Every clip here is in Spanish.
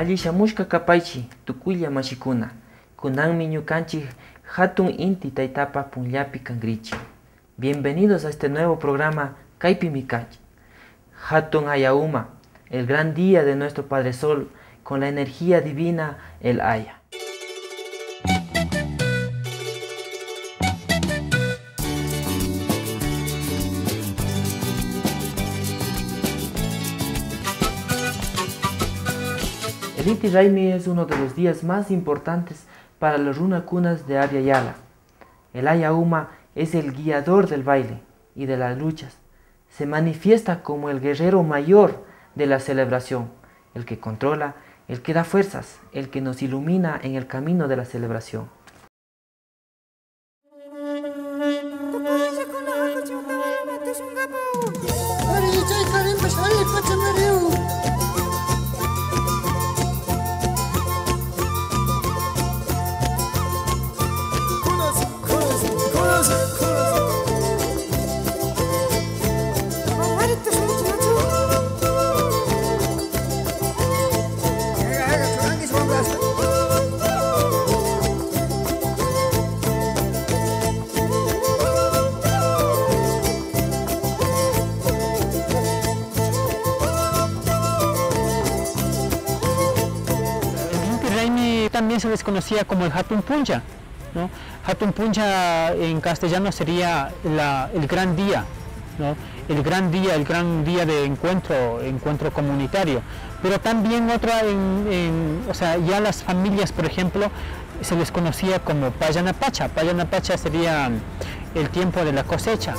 Alli shamushka kapaychi tukulla mashikuna. Kunanmi ñukanchik hatun inti taytapa punllapi kangrichi. Bienvenidos a este nuevo programa Kaypi Mikachi. Hatun Aya Uma, el gran día de nuestro Padre Sol, con la energía divina, el Aya. El Inti Raymi es uno de los días más importantes para los runakunas de Abya Yala. El Aya Uma es el guiador del baile y de las luchas. Se manifiesta como el guerrero mayor de la celebración, el que controla, el que da fuerzas, el que nos ilumina en el camino de la celebración. También se les conocía como el Hatun Punja, ¿no? Hatun Punja en castellano sería el gran día, ¿no? El gran día de encuentro comunitario. Pero también otra, o sea, ya las familias, por ejemplo, se les conocía como Payanapacha. Payanapacha sería el tiempo de la cosecha.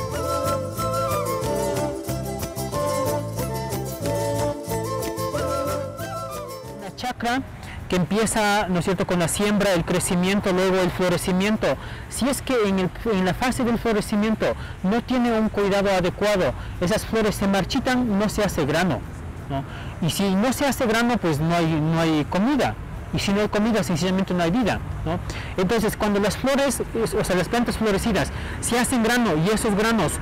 Una chakra que empieza, ¿no es cierto?, con la siembra, el crecimiento, luego el florecimiento. Si es que en la fase del florecimiento no tiene un cuidado adecuado, esas flores se marchitan, no se hace grano, ¿no? Y si no se hace grano, pues no hay comida. Y si no hay comida, sencillamente no hay vida, ¿no? Entonces, cuando las flores, o sea, las plantas florecidas, se hacen grano y esos granos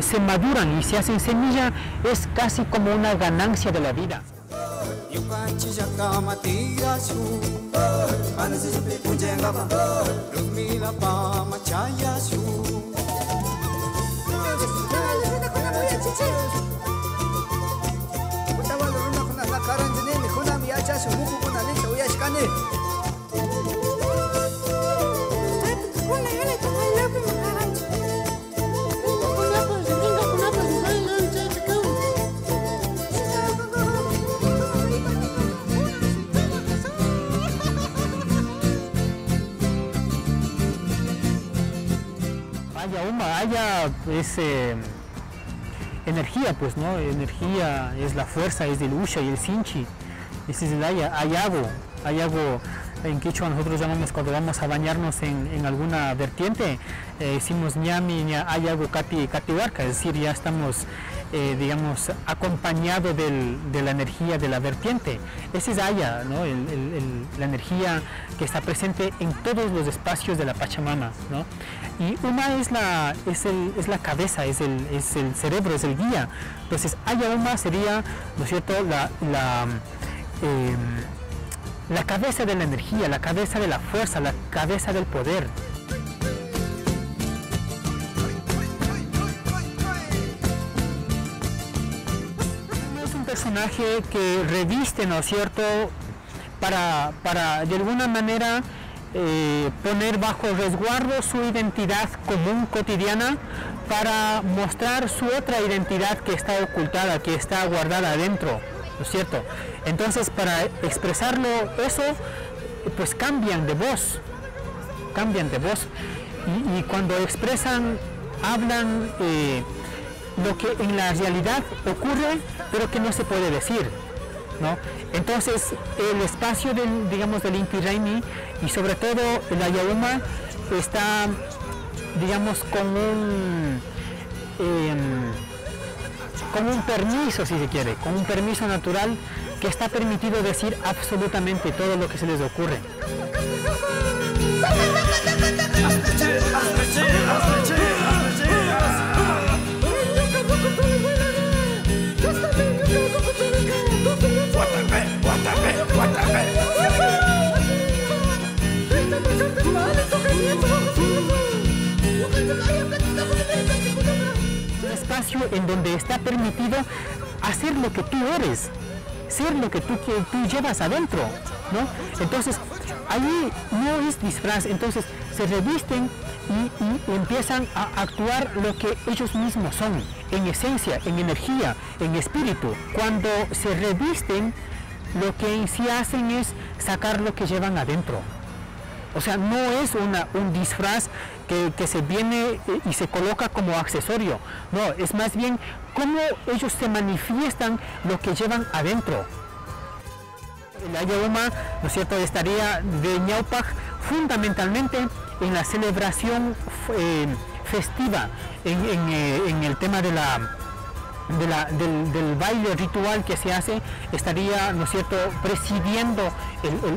se maduran y se hacen semilla, es casi como una ganancia de la vida. Aya es energía, pues, ¿no? Energía es la fuerza, es el Usha y el Sinchi. Ese es el Aya, Ayago. En Quichua nosotros llamamos cuando vamos a bañarnos en alguna vertiente, decimos ñami, ña, ayago, kati, katiwarka, es decir, ya estamos, digamos, acompañados de la energía de la vertiente. Ese es Aya, ¿no? La energía que está presente en todos los espacios de la Pachamama, ¿no? Y Uma es la cabeza, es el cerebro, es el guía. Entonces, Aya Uma sería, ¿no es cierto?, la cabeza de la energía, la cabeza de la fuerza, la cabeza del poder. Es un personaje que reviste, ¿no es cierto?, para de alguna manera poner bajo resguardo su identidad común cotidiana para mostrar su otra identidad que está ocultada, que está guardada adentro, ¿no es cierto? Entonces, para expresarlo eso, pues cambian de voz, y cuando expresan, hablan lo que en la realidad ocurre, pero que no se puede decir, ¿no? Entonces, el espacio del Inti Raymi y sobre todo el Aya Uma está, digamos, con un permiso, si se quiere, con un permiso natural que está permitido decir absolutamente todo lo que se les ocurre. Guatapé. espacio en donde está permitido hacer lo que tú eres, ser lo que tú llevas adentro, ¿no? Entonces, ahí no es disfraz, entonces se revisten y empiezan a actuar lo que ellos mismos son, en esencia, en energía, en espíritu. Cuando se revisten, lo que en sí hacen es sacar lo que llevan adentro. O sea, no es un disfraz que se viene y se coloca como accesorio. No, es más bien cómo ellos se manifiestan lo que llevan adentro. El Ayauma, ¿no es cierto?, estaría de Ñaupac fundamentalmente en la celebración festiva, en el tema del baile ritual que se hace, estaría, ¿no es cierto?, presidiendo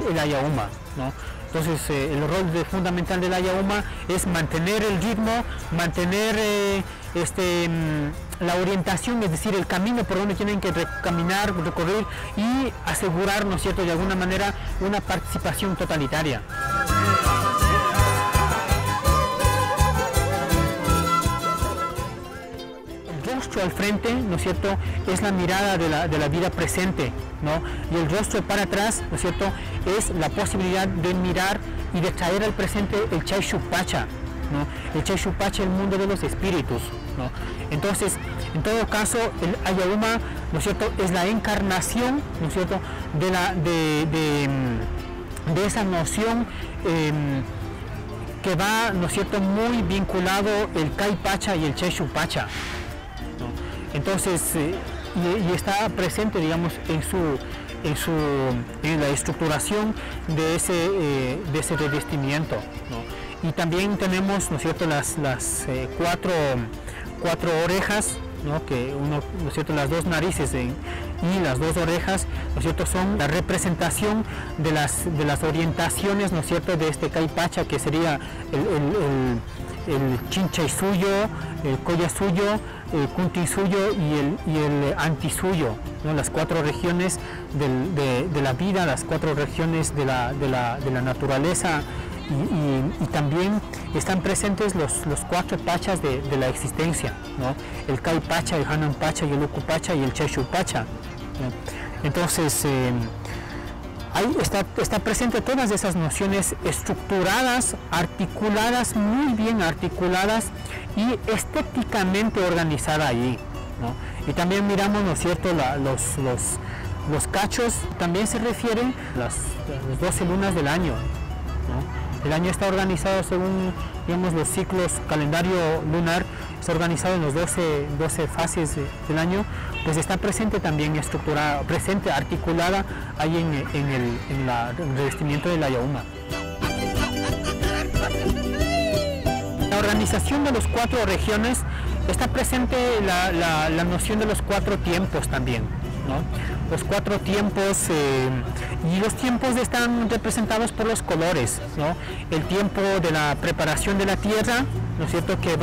el Ayauma, ¿no? Entonces el rol fundamental del Ayauma es mantener el ritmo, mantener la orientación, es decir, el camino por donde tienen que caminar, recorrer y asegurar, ¿no es cierto?, de alguna manera una participación totalitaria. El rostro al frente, ¿no es cierto?, es la mirada de la vida presente, ¿no? Y el rostro para atrás, ¿no es cierto?, es la posibilidad de mirar y de traer al presente el Chaishupacha, ¿no? El Chaishupacha, el mundo de los espíritus, ¿no? Entonces, en todo caso, el Ayauma, ¿no es cierto?, es la encarnación, ¿no es cierto?, de esa noción que va, ¿no es cierto?, muy vinculado el Caipacha y el Chaishupacha, ¿no? Entonces, y está presente, digamos, en la estructuración de ese revestimiento, ¿no? Y también tenemos, ¿no es cierto?, las cuatro orejas, ¿no? Que uno, ¿no es cierto?, las dos narices y las dos orejas, ¿no es cierto?, son la representación de las orientaciones, ¿no es cierto?, de este Caipacha, que sería el Chinchay suyo, el Coya suyo, el Kunti suyo y el Anti suyo, ¿no? Las cuatro regiones de la vida, las cuatro regiones de la naturaleza, y también están presentes los cuatro pachas de la existencia, ¿no? El Caipacha, el Hanan Pacha, y el Ukupacha y el Chaishupacha, ¿no? Entonces, ahí está presente todas esas nociones estructuradas, articuladas, muy bien articuladas y estéticamente organizada allí, ¿no? Y también miramos, ¿no es cierto?, los cachos, también se refieren a las 12 lunas del año, ¿no? El año está organizado según, digamos, los ciclos, calendario lunar, está organizado en los 12 fases del año, pues está presente también estructurada, presente, articulada ahí en el revestimiento del Ayauma. La organización de los cuatro regiones está presente la noción de los cuatro tiempos también, ¿no? Los cuatro tiempos, y los tiempos están representados por los colores, ¿no? El tiempo de la preparación de la tierra, ¿no es cierto?, que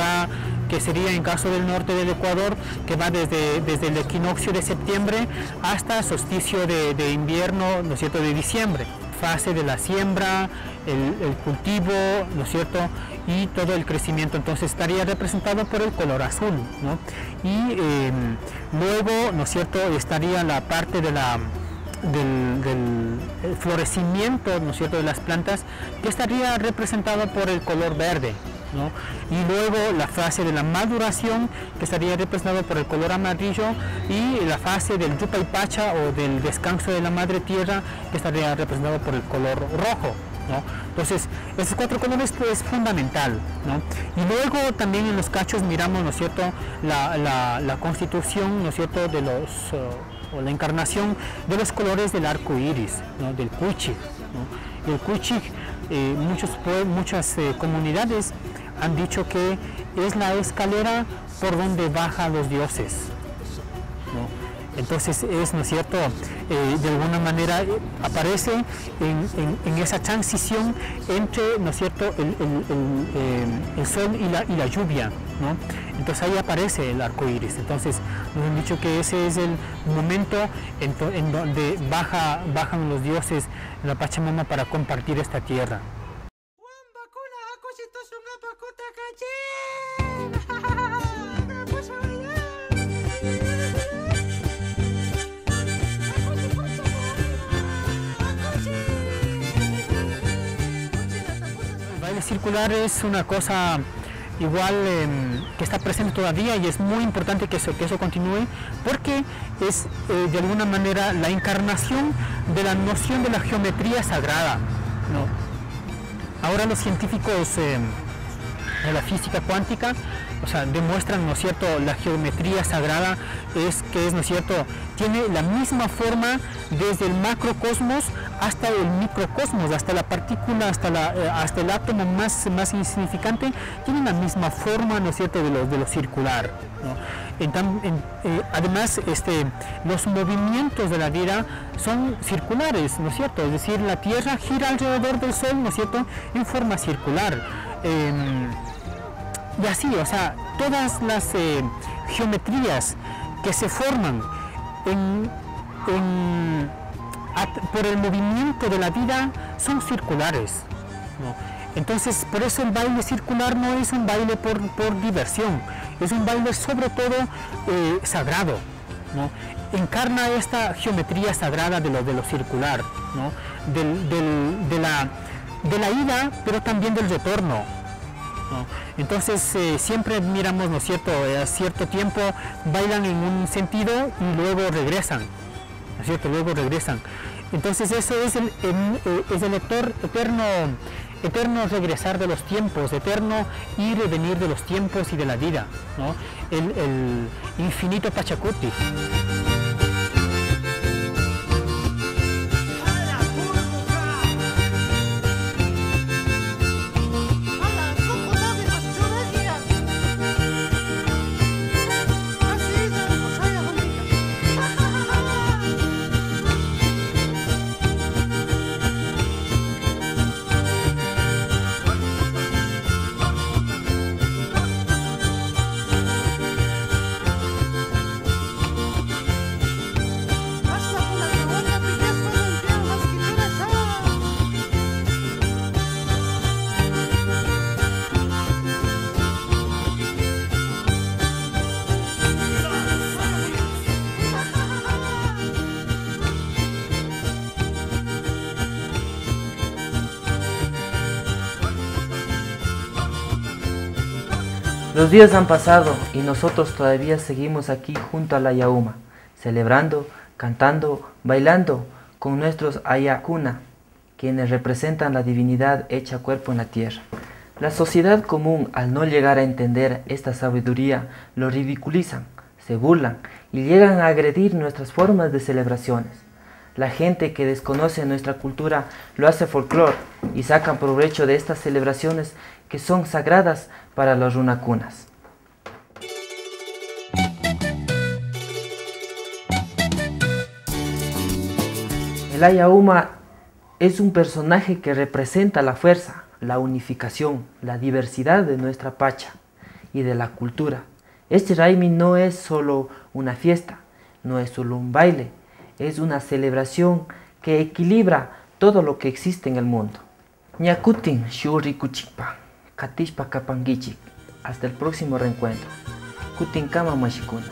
sería en caso del norte del Ecuador, que va desde el equinoccio de septiembre hasta solsticio de invierno, ¿no es cierto?, de diciembre. Fase de la siembra, el cultivo, ¿no es cierto?, y todo el crecimiento. Entonces estaría representado por el color azul, ¿no? Y luego, ¿no es cierto?, estaría la parte del florecimiento, ¿no es cierto?, de las plantas, que estaría representado por el color verde, ¿no? Y luego la fase de la maduración, que estaría representado por el color amarillo, y la fase del Yupaypacha o del descanso de la madre tierra, que estaría representado por el color rojo, ¿no? Entonces, esos cuatro colores, pues, es fundamental, ¿no? Y luego también en los cachos miramos, ¿no es cierto?, la constitución, ¿no es cierto?, de o la encarnación de los colores del arco iris, ¿no?, del Cuchig, ¿no? El Cuchig, muchas comunidades han dicho que es la escalera por donde bajan los dioses, ¿no? Entonces es, ¿no es cierto?, de alguna manera aparece en esa transición entre, ¿no es cierto?, el sol y la lluvia, ¿no? Entonces ahí aparece el arco iris. Entonces nos han dicho que ese es el momento en donde bajan los dioses en la Pachamama para compartir esta tierra. circular es una cosa igual que está presente todavía y es muy importante que eso continúe porque es de alguna manera la encarnación de la noción de la geometría sagrada, ¿no? Ahora los científicos de la física cuántica, o sea, demuestran, ¿no es cierto?, la geometría sagrada ¿no es cierto?, tiene la misma forma desde el macrocosmos hasta el microcosmos, hasta la partícula, hasta el átomo más insignificante, tiene la misma forma, ¿no es cierto?, de lo circular, ¿no? Además, los movimientos de la vida son circulares, ¿no es cierto?, es decir, la Tierra gira alrededor del Sol, ¿no es cierto?, en forma circular. Y así, o sea, todas las geometrías que se forman por el movimiento de la vida son circulares, ¿no? Entonces, por eso el baile circular no es un baile por diversión, es un baile sobre todo sagrado, ¿no? Encarna esta geometría sagrada de lo circular, ¿no? De la ida, pero también del retorno, ¿no? Entonces siempre miramos, ¿no es cierto?, a cierto tiempo bailan en un sentido y luego regresan, ¿no es cierto?, luego regresan. Entonces eso es el eterno regresar de los tiempos, eterno ir y venir de los tiempos y de la vida, ¿no? El infinito Pachacuti. Los días han pasado y nosotros todavía seguimos aquí junto a la Yauma, celebrando, cantando, bailando con nuestros Ayacuna, quienes representan la divinidad hecha cuerpo en la tierra. La sociedad común, al no llegar a entender esta sabiduría, lo ridiculizan, se burlan y llegan a agredir nuestras formas de celebraciones. La gente que desconoce nuestra cultura lo hace folclore y sacan provecho de estas celebraciones que son sagradas para los runacunas. El Ayauma es un personaje que representa la fuerza, la unificación, la diversidad de nuestra pacha y de la cultura. Este Raimi no es solo una fiesta, no es solo un baile, es una celebración que equilibra todo lo que existe en el mundo. Ñakutin shuri kuchikpa, katishpa kapangichik. Hasta el próximo reencuentro. Kutin kama mashikuna.